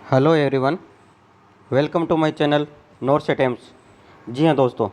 Hello everyone, welcome to my channel north attempts. जी हाँ दोस्तों,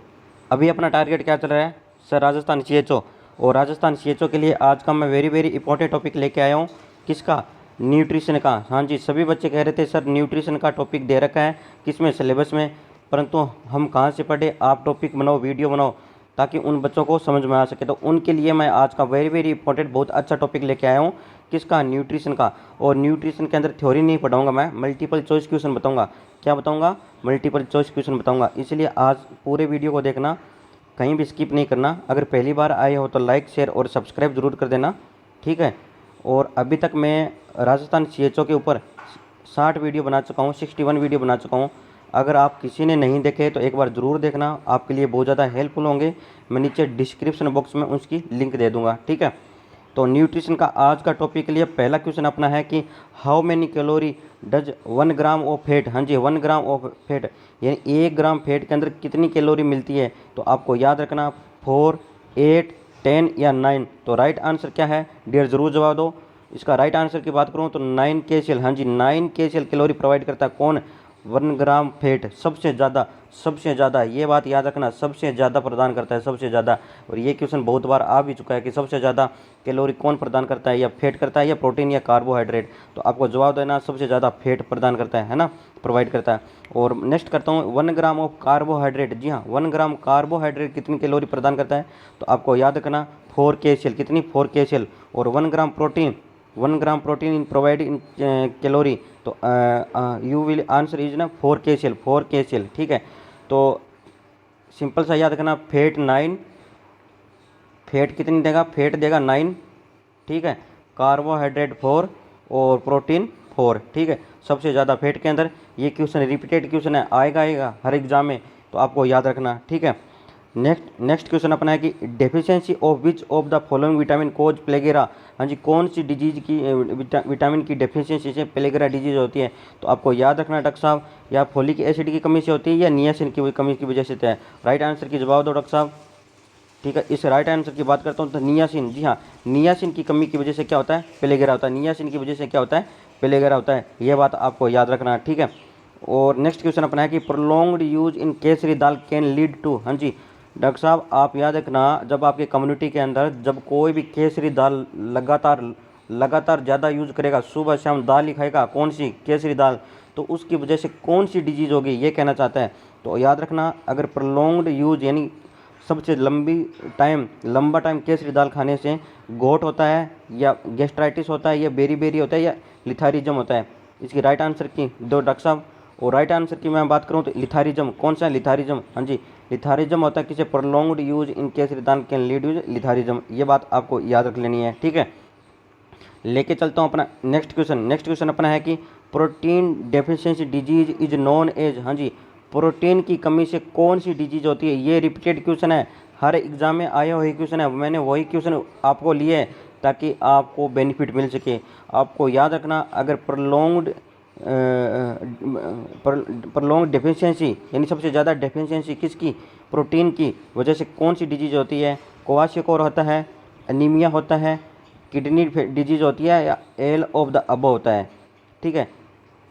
अभी अपना टारगेट क्या चल रहा है सर? राजस्थान सीएचओ। और राजस्थान सीएचओ के लिए आज का मैं वेरी इंपॉर्टेंट टॉपिक लेके आया हूँ। किसका? न्यूट्रिशन का। हाँ जी, सभी बच्चे कह रहे थे सर न्यूट्रिशन का टॉपिक दे रखा है किसमें, सिलेबस में, परंतु हम कहाँ से पढ़े। आप टॉपिक बनाओ, वीडियो बनाओ, ताकि उन बच्चों को समझ में आ सके। तो उनके लिए मैं आज का वेरी इंपॉर्टेंट बहुत अच्छा टॉपिक लेके आया हूँ। किसका? न्यूट्रिशन का। और न्यूट्रिशन के अंदर थ्योरी नहीं पढ़ाऊंगा, मैं मल्टीपल चॉइस क्वेश्चन बताऊंगा। क्या बताऊंगा? मल्टीपल चॉइस क्वेश्चन बताऊंगा। इसलिए आज पूरे वीडियो को देखना, कहीं भी स्किप नहीं करना। अगर पहली बार आए हो तो लाइक, शेयर और सब्सक्राइब जरूर कर देना, ठीक है। और अभी तक मैं राजस्थान सीएचओ के ऊपर 60 वीडियो बना चुका हूँ, 61 वीडियो बना चुका हूँ। अगर आप किसी ने नहीं देखे तो एक बार ज़रूर देखना, आपके लिए बहुत ज़्यादा हेल्पफुल होंगे। मैं नीचे डिस्क्रिप्शन बॉक्स में उसकी लिंक दे दूँगा, ठीक है। तो न्यूट्रिशन का आज का टॉपिक के लिए पहला क्वेश्चन अपना है कि how many calorie does 1 gram of fat. हाँ जी, 1 ग्राम ऑफ फैट, यानी 1 ग्राम फैट के अंदर कितनी कैलोरी मिलती है। तो आपको याद रखना 4, 8, 10 या 9। तो राइट आंसर क्या है डियर, ज़रूर जवाब दो। इसका राइट आंसर की बात करूँ तो 9 केसीएल। हाँ जी, 9 केसीएल कैलोरी प्रोवाइड करता है कौन? 1 ग्राम फैट सबसे ज़्यादा ये बात याद रखना, सबसे ज़्यादा प्रदान करता है, सबसे ज़्यादा। और ये क्वेश्चन बहुत बार आ भी चुका है कि सबसे ज़्यादा कैलोरी कौन प्रदान करता है, या फैट करता है, या प्रोटीन, या कार्बोहाइड्रेट। तो आपको जवाब देना सबसे ज़्यादा फैट प्रदान करता है ना, प्रोवाइड करता है। और नेक्स्ट करता हूँ 1 ग्राम ऑफ कार्बोहाइड्रेट। जी हाँ, 1 ग्राम कार्बोहाइड्रेट कितनी कैलोरी प्रदान करता है? तो आपको याद रखना 4 केसीएल। कितनी? 4 केसीएल। और 1 gram protein, 1 gram protein in provide in calorie. तो यू विल आंसर इज ना 4 केसीएल, 4 केसीएल, ठीक है। तो सिंपल सा याद रखना, फैट 9, फैट कितनी देगा? फैट देगा 9, ठीक है। कार्बोहाइड्रेट 4 और प्रोटीन 4, ठीक है। सबसे ज़्यादा फैट के अंदर। ये क्वेश्चन रिपीटेड क्वेश्चन है, आएगा हर एग्जाम में, तो आपको याद रखना, ठीक है। नेक्स्ट क्वेश्चन अपना है कि deficiency of which of the following vitamin cause pellagra. हाँ जी, कौन सी डिजीज की विटामिन की डेफिशिएंसी से प्लेगेरा डिजीज होती है? तो आपको याद रखना डॉक्टर साहब, या फोलिक एसिड की कमी से होती है, या नियासिन की कमी की वजह से होता है। राइट आंसर की जवाब दो डॉक्टर साहब, ठीक है। इस राइट आंसर की बात करता हूँ तो नियासिन। जी हाँ, नियासिन की कमी की वजह से क्या होता है? प्लेगेरा होता है। नियासिन की वजह से क्या होता है? प्लेगेरा होता है। ये बात आपको याद रखना, ठीक है। और नेक्स्ट क्वेश्चन अपना है कि prolonged use in kesari dal can lead to. हाँ जी डॉक्टर साहब, आप याद रखना, जब आपके कम्युनिटी के अंदर जब कोई भी केसरी दाल लगातार ज़्यादा यूज करेगा, सुबह शाम दाल ही खाएगा, कौन सी? केसरी दाल, तो उसकी वजह से कौन सी डिजीज़ होगी, ये कहना चाहता है। तो याद रखना, अगर प्रोलॉन्ग्ड यूज यानी सबसे लंबा टाइम केसरी दाल खाने से गोट होता है, या गैस्ट्राइटिस होता है, या बेरी होता है, या लिथारिज्म होता है। इसकी राइट आंसर की दो डॉक्टर साहब। और राइट आंसर की मैं बात करूं तो लिथारिज्म। कौन सा? लिथारिज्म। हाँ जी, लिथारिज्म होता है किसे? Prolonged use in kesari dal can lead use lathyrism. ये बात आपको याद रख लेनी है, ठीक है। लेके चलता हूँ अपना नेक्स्ट क्वेश्चन अपना है कि protein deficiency disease is known as. हाँ जी, प्रोटीन की कमी से कौन सी डिजीज होती है? ये रिपीटेड क्वेश्चन है, हर एग्जाम में आया वही क्वेश्चन है। मैंने वही क्वेश्चन आपको लिए है ताकि आपको बेनिफिट मिल सके। आपको याद रखना, अगर प्रलॉन्ग डेफिशिएंसी यानी सबसे ज़्यादा डेफिशिएंसी किसकी? प्रोटीन की वजह से कौन सी डिजीज होती है? क्वाशियोकोर होता है, एनीमिया होता है, किडनी डिजीज होती है, या एल ऑफ द अबव होता है, ठीक है।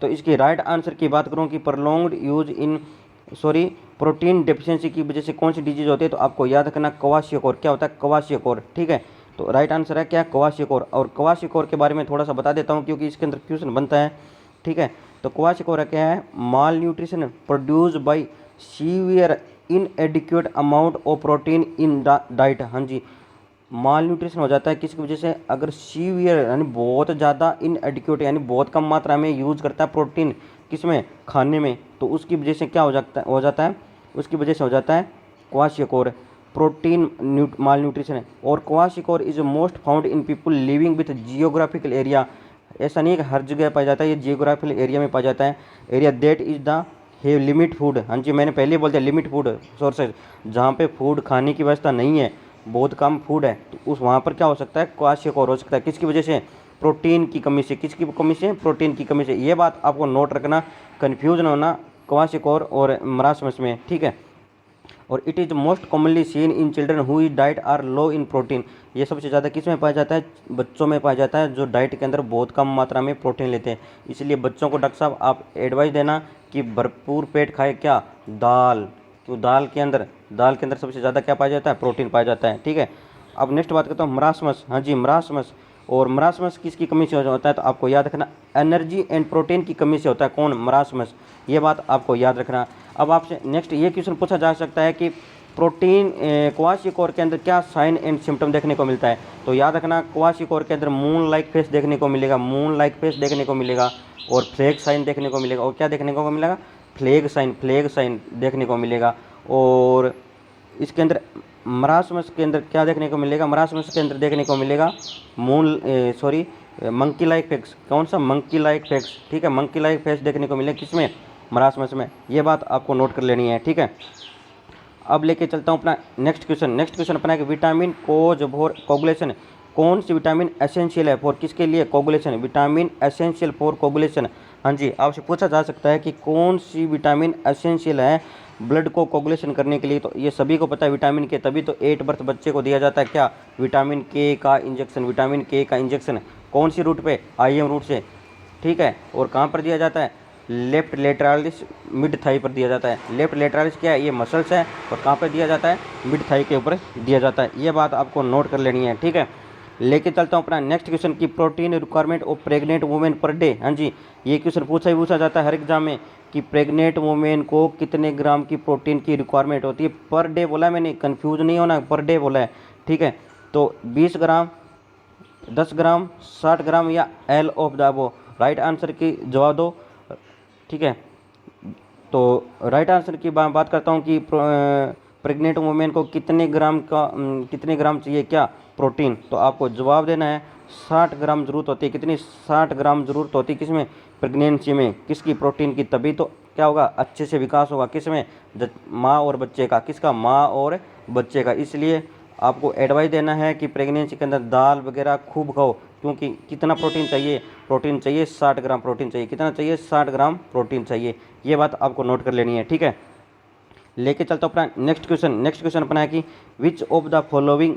तो इसकी राइट आंसर की बात करूं कि प्रोलॉन्ग्ड यूज इन प्रोटीन डेफिशिएंसी की वजह से कौन सी डिजीज होती है? तो आपको याद रखना क्वाशियोकोर। क्या होता है? क्वाशियोकोर, ठीक है। तो राइट आंसर है क्या? क्वाशियोकोर। और क्वाशियोकोर के बारे में थोड़ा सा बता देता हूँ क्योंकि इसके अंदर क्वेश्चन बनता है, ठीक है। तो क्वाशियोकोर क्या है? Malnutrition produce by severe inadequate amount of protein in diet. हाँ जी, माल न्यूट्रिशन हो जाता है किसकी वजह से? अगर सीवियर यानी बहुत ज़्यादा, इनएडिक्वेट यानी बहुत कम मात्रा में यूज़ करता है प्रोटीन किसमें? खाने में, तो उसकी वजह से क्या हो जाता है? उसकी वजह से हो जाता है क्वाशियोकोर, प्रोटीन माल न्यूट्रिशन है। और kwashiorkor is most found in people living with geographical area. ऐसा नहीं है कि हर जगह पाया जाता है, ये जियोग्राफिकल एरिया में पाया जाता है। एरिया दैट इज द है लिमिट फूड। हाँ जी, मैंने पहले ही बोल दिया लिमिट फूड सोर्सेज, जहाँ पे फूड खाने की व्यवस्था नहीं है, बहुत कम फूड है, तो उस वहाँ पर क्या हो सकता है? क्वाशियोकोर हो सकता है। किसकी वजह से? प्रोटीन की कमी से। किसकी कमी से? प्रोटीन की कमी से। ये बात आपको नोट रखना, कन्फ्यूज ना होना क्वाशियोकोर और मरासमस में, ठीक है। और it is most commonly seen in children who diet are low in protein. ये सबसे ज़्यादा किस में पाया जाता है? बच्चों में पाया जाता है जो डाइट के अंदर बहुत कम मात्रा में प्रोटीन लेते हैं। इसलिए बच्चों को डॉक्टर साहब आप एडवाइस देना कि भरपूर पेट खाए क्या? दाल। क्यों? दाल के अंदर सबसे ज़्यादा क्या पाया जाता है? प्रोटीन पाया जाता है। ठीक है, अब नेक्स्ट बात करता हूँ मरासमस। हाँ जी, मरासमस। और मरासमस किसकी कमी से होता है? तो आपको याद रखना एनर्जी एंड प्रोटीन की कमी से होता है। कौन? मरासमस। ये बात आपको याद रखना। अब आपसे नेक्स्ट ये क्वेश्चन पूछा जा सकता है कि प्रोटीन क्वाशियोकोर के अंदर क्या साइन एंड सिम्टम देखने को मिलता है? तो याद रखना क्वाशियोकोर के अंदर मून लाइक फेस देखने को मिलेगा, मून लाइक फेस देखने को मिलेगा, और फ्लैग साइन देखने को मिलेगा। और क्या देखने को मिलेगा? फ्लैग साइन देखने को मिलेगा। और इसके अंदर मरासमस के अंदर क्या देखने को मिलेगा? मरासमस के अंदर देखने को मिलेगा मंकी लाइक फेस। कौन सा? Monkey like face. ठीक है, मंकी लाइक फेस देखने को मिलेगा किसमें? मरासमस में। ये बात आपको नोट कर लेनी है। ठीक है, अब लेके चलता हूँ अपना नेक्स्ट क्वेश्चन अपना कि विटामिन कोज फॉर कोगुलेशन। कौन सी विटामिन एसेंशियल है फॉर किसके लिए? Coagulation. Vitamin essential for coagulation. हाँ जी, आपसे पूछा जा सकता है कि कौन सी विटामिन एसेंशियल है ब्लड को कोगुलेशन करने के लिए? तो ये सभी को पता है विटामिन के, तभी तो 8 बर्थ बच्चे को दिया जाता है क्या? विटामिन के का इंजेक्शन। विटामिन के का इंजेक्शन कौन सी रूट पे? IM रूट से। ठीक है, और कहाँ पर दिया जाता है? लेफ्ट लेटरालिस मिड थाई पर दिया जाता है। लेफ्ट लेटरालिस क्या है? ये मसल्स है, और कहाँ पर दिया जाता है? मिड थाई के ऊपर दिया जाता है। ये बात आपको नोट कर लेनी है। ठीक है, लेके चलता हूँ अपना नेक्स्ट क्वेश्चन की protein requirement of pregnant women per day. हाँ जी, ये क्वेश्चन पूछा जाता है हर एग्जाम में कि प्रेग्नेंट वुमेन को कितने ग्राम की प्रोटीन की रिक्वायरमेंट होती है? पर डे बोला है मैंने, कंफ्यूज नहीं होना, पर डे बोला है। ठीक है, तो 20 ग्राम, 10 ग्राम, 60 ग्राम या L of the above? Right answer की जवाब दो। ठीक है, तो राइट आंसर की बात करता हूँ कि प्रेग्नेंट वुमेन को कितने ग्राम चाहिए क्या? प्रोटीन। तो आपको जवाब देना है 60 ग्राम जरूरत होती है। कितनी? 60 ग्राम जरूरत होती है किसमें? प्रेगनेंसी में। किसकी? प्रोटीन की। तभी तो क्या होगा? अच्छे से विकास होगा। किसमें? माँ और बच्चे का। किसका? माँ और बच्चे का। इसलिए आपको एडवाइस देना है कि प्रेगनेंसी के अंदर दाल वगैरह खूब खाओ। क्योंकि कितना प्रोटीन चाहिए? प्रोटीन चाहिए 60 ग्राम प्रोटीन चाहिए। कितना चाहिए? 60 ग्राम प्रोटीन चाहिए। ये बात आपको नोट कर लेनी है। ठीक है, लेके चलता हूँ अपना नेक्स्ट क्वेश्चन अपना है कि विच of the following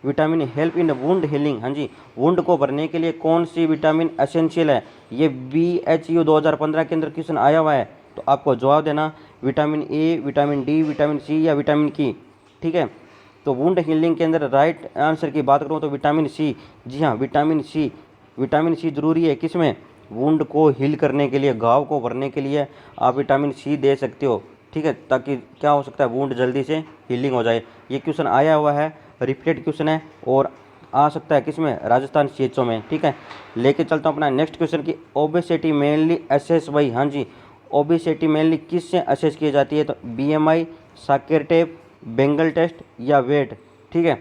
vitamin help in wound healing. हाँ जी, वुंड को भरने के लिए कौन सी विटामिन एसेंशियल है? ये BHU 2015 के अंदर क्वेश्चन आया हुआ है। तो आपको जवाब देना vitamin A, vitamin D, vitamin C या विटामिन की। ठीक है, तो वुंड हीलिंग के अंदर राइट आंसर की बात करूँ तो विटामिन सी। जी हाँ, विटामिन सी ज़रूरी है किसमें? वुंड को हील करने के लिए, घाव को भरने के लिए आप विटामिन सी दे सकते हो। ठीक है, ताकि क्या हो सकता है? वुंड जल्दी से हीलिंग हो जाए। ये क्वेश्चन आया हुआ है, रिपीटेड क्वेश्चन है, और आ सकता है किसमें? राजस्थान CHO में। ठीक है, लेके चलता हूँ अपना नेक्स्ट क्वेश्चन की ओबेसिटी मेनली असेस बाई। हाँ जी, ओबेसिटी मेनली किससे असेस की जाती है? तो BMI, साकेर टेप, बेंगल टेस्ट या वेट। ठीक है,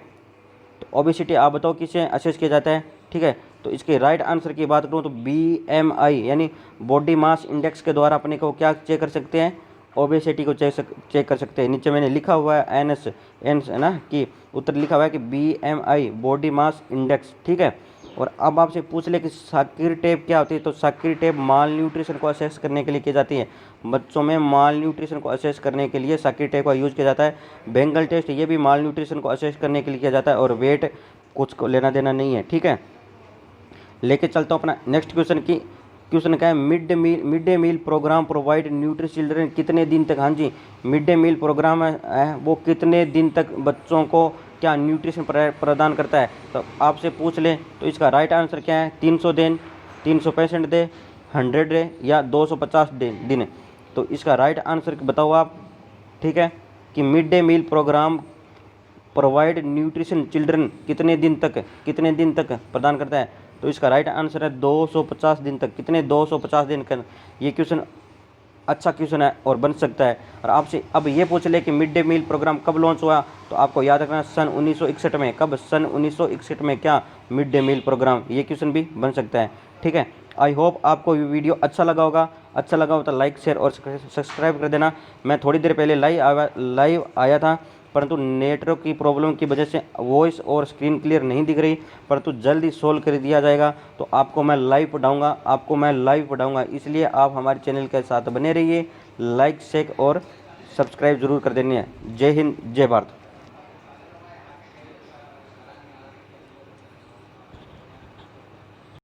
तो ओबेसिटी आप बताओ किससे असेस किया जाता है? ठीक है, तो इसके राइट आंसर की बात करूँ तो BMI यानी बॉडी मास इंडेक्स के द्वारा अपने को क्या चेक कर सकते हैं? ओबेसिटी को चेक कर सकते हैं। नीचे मैंने लिखा हुआ है एनएस है ना, कि उत्तर लिखा हुआ है कि BMI बॉडी मास इंडेक्स। ठीक है, और अब आपसे पूछ ले कि साकिर टेप क्या होती है? तो साकिर टेप माल न्यूट्रिशन को असेस करने के लिए की जाती है। बच्चों में माल न्यूट्रिशन को असेस करने के लिए साकिर टेप का यूज़ किया जाता है। बेंगल टेस्ट ये भी माल न्यूट्रिशन को असेस करने के लिए किया जाता है, और वेट कुछ को लेना देना नहीं है। ठीक है, लेके चलता हूँ अपना नेक्स्ट क्वेश्चन क्या है? Mid day meal programme provide nutrition children कितने दिन तक? हाँ जी, मिड डे मील प्रोग्राम है वो कितने दिन तक बच्चों को क्या न्यूट्रिशन प्रदान करता है? तो आपसे पूछ ले तो इसका राइट आंसर क्या है? 300 दिन, 365 डे, 100 डे या 250 दिन। तो इसका राइट आंसर बताओ आप। ठीक है, कि mid day meal programme provide nutrition children कितने दिन तक प्रदान करता है? तो इसका राइट आंसर है 250 दिन तक। कितने? 250 दिन का। ये क्वेश्चन अच्छा क्वेश्चन है और बन सकता है। और आपसे अब ये पूछ ले कि मिड डे मील प्रोग्राम कब लॉन्च हुआ? तो आपको याद रखना सन 1961 में। कब? सन 1961 में क्या मिड डे मील प्रोग्राम? ये क्वेश्चन भी बन सकता है। ठीक है, आई होप आपको ये वीडियो अच्छा लगा होगा। अच्छा लगा हो तो लाइक, शेयर और सब्सक्राइब कर देना। मैं थोड़ी देर पहले लाइव आया था, परंतु नेटवर्क की प्रॉब्लम की वजह से वॉइस और स्क्रीन क्लियर नहीं दिख रही, परंतु जल्दी सोल्व कर दिया जाएगा। तो आपको मैं लाइव पढ़ाऊँगा, इसलिए आप हमारे चैनल के साथ बने रहिए। लाइक, शेयर और सब्सक्राइब जरूर कर देनी है। जय हिंद, जय भारत।